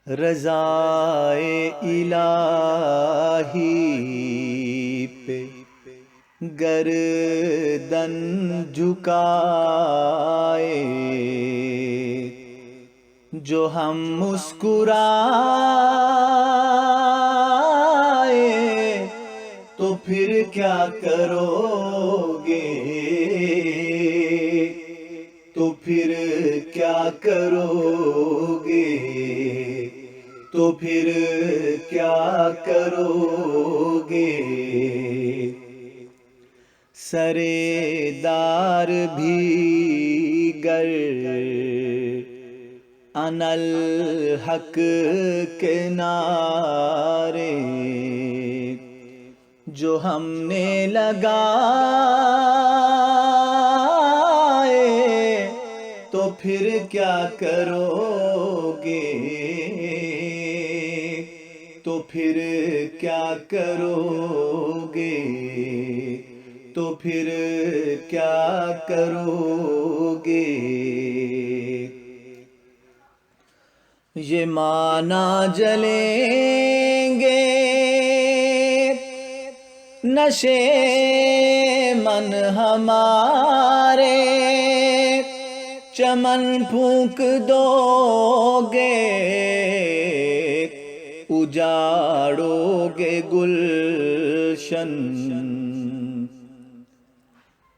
رضائے الہی پہ گردن جھکائے، جو ہم مسکرائے تو پھر کیا کرو گے، تو پھر کیا کرو گے، تو پھر کیا کرو گے۔ سرے دار بھی گر انا الحق کے نعرے جو ہم نے لگائے تو پھر کیا کرو گے، تو پھر کیا کرو گے، تو پھر کیا کرو گے۔ یہ معنی جلیں گے نشے من ہمارے، چمن پھونک دو گے اجاڑو گے گلشن۔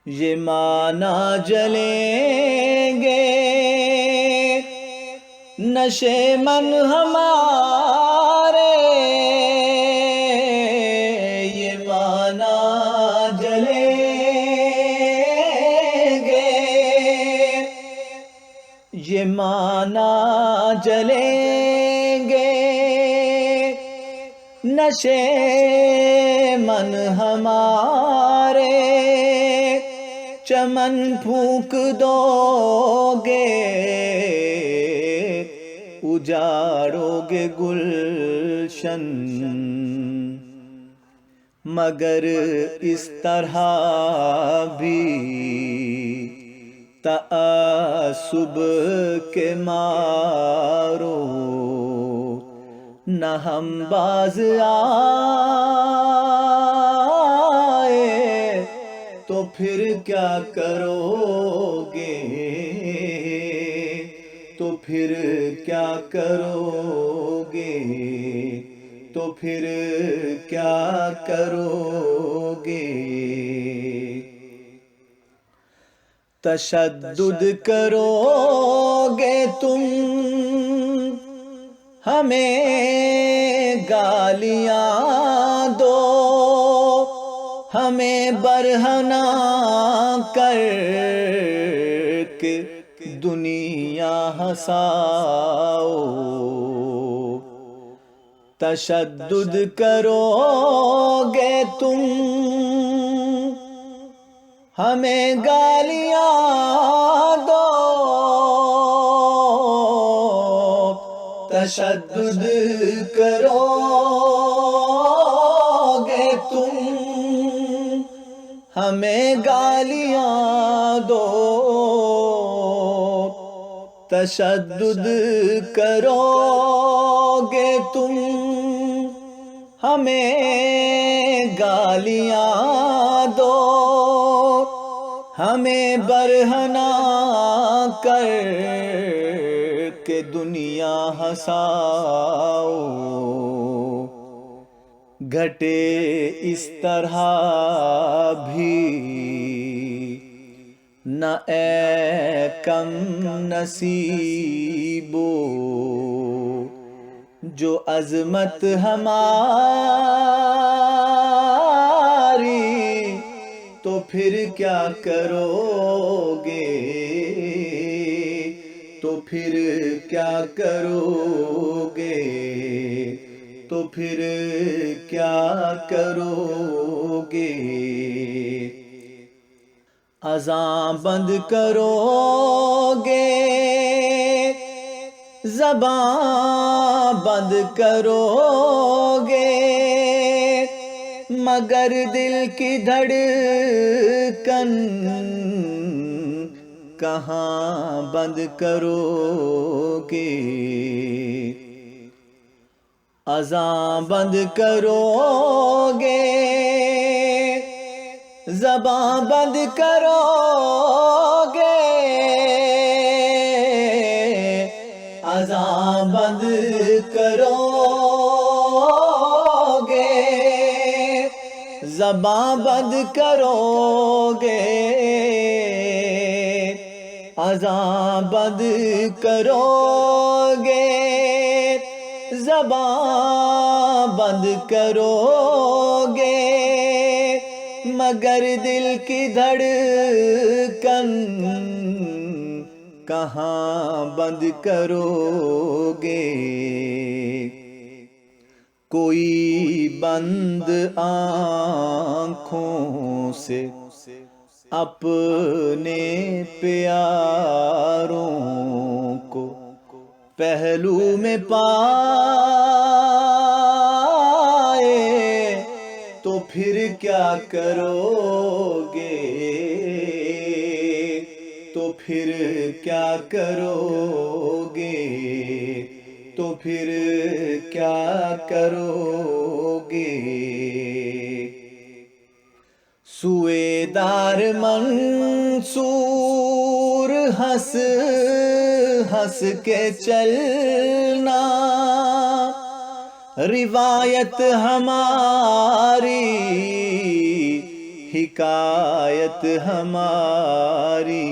یہ معنی جلیں گے نشے من ہمارے، یہ معنی جلیں گے، یہ معنی جلیں گے نشے من ہمارے، چمن پھونک دو گے اجاڑو گے گلشن۔ مگر اس طرح بھی تعصب کے مارو نہ ہم باز آئے تو پھر کیا کرو گے، تو پھر کیا کرو گے، تو پھر کیا کرو گے۔ تشدد کرو گے تم ہمیں گالیاں دو، ہمیں برہنہ کر کے دنیا ہنساؤ۔ تشدد کرو گے تم ہمیں گالیاں دو، تشدد کرو گے تم ہمیں گالیاں دو، تشدد کرو گے تم ہمیں گالیاں دو، ہمیں برہنہ کر کے دنیا ہنساؤ۔ گھٹے اس طرح بھی نہ اے کم نصیبو، جو عظمت ہماری تو پھر کیا کرو گے، تو پھر کیا کرو گے، تو پھر کیا کرو گے۔ اذان بند کرو گے، زبان بند کرو گے، مگر دل کی دھڑکن کہاں بند کرو گے۔ اذان بند کرو گے زباں بند کرو گے اذان بند کرو گے زباں بند کرو گے اذان بند کرو گے زباں بند کرو گے مگر دل کی دھڑکن کہاں بند کرو گے کوئی بند آنکھوں سے اپنے پیاروں کو پہلو میں پائے تو پھر کیا کرو گے تو پھر کیا کرو گے تو پھر کیا کرو گے سوئے دار منصور ہنس ہنس کے چلنا روایت ہماری حکایت ہماری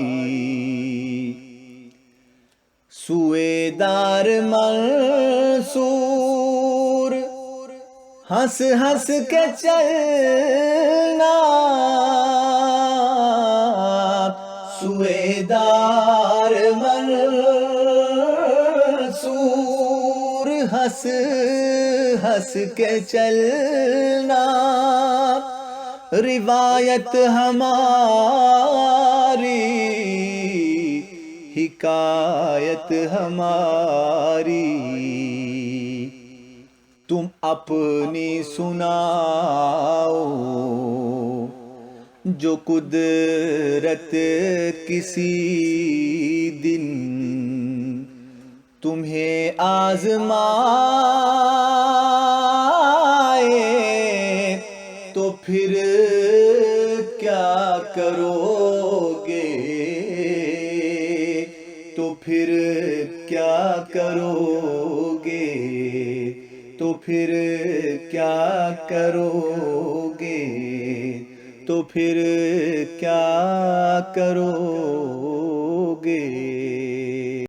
سوئے دار منصور ہنس ہنس کے چلنا سوئے دار منصور ہنس ہنس کے چلنا روایت ہماری حکایت ہماری تم اپنی سناؤ جو قدرت کسی دن تمہیں آزمائے تو پھر کیا کرو گے تو پھر کیا کرو گے تو پھر کیا کرو گے تو پھر کیا کرو گے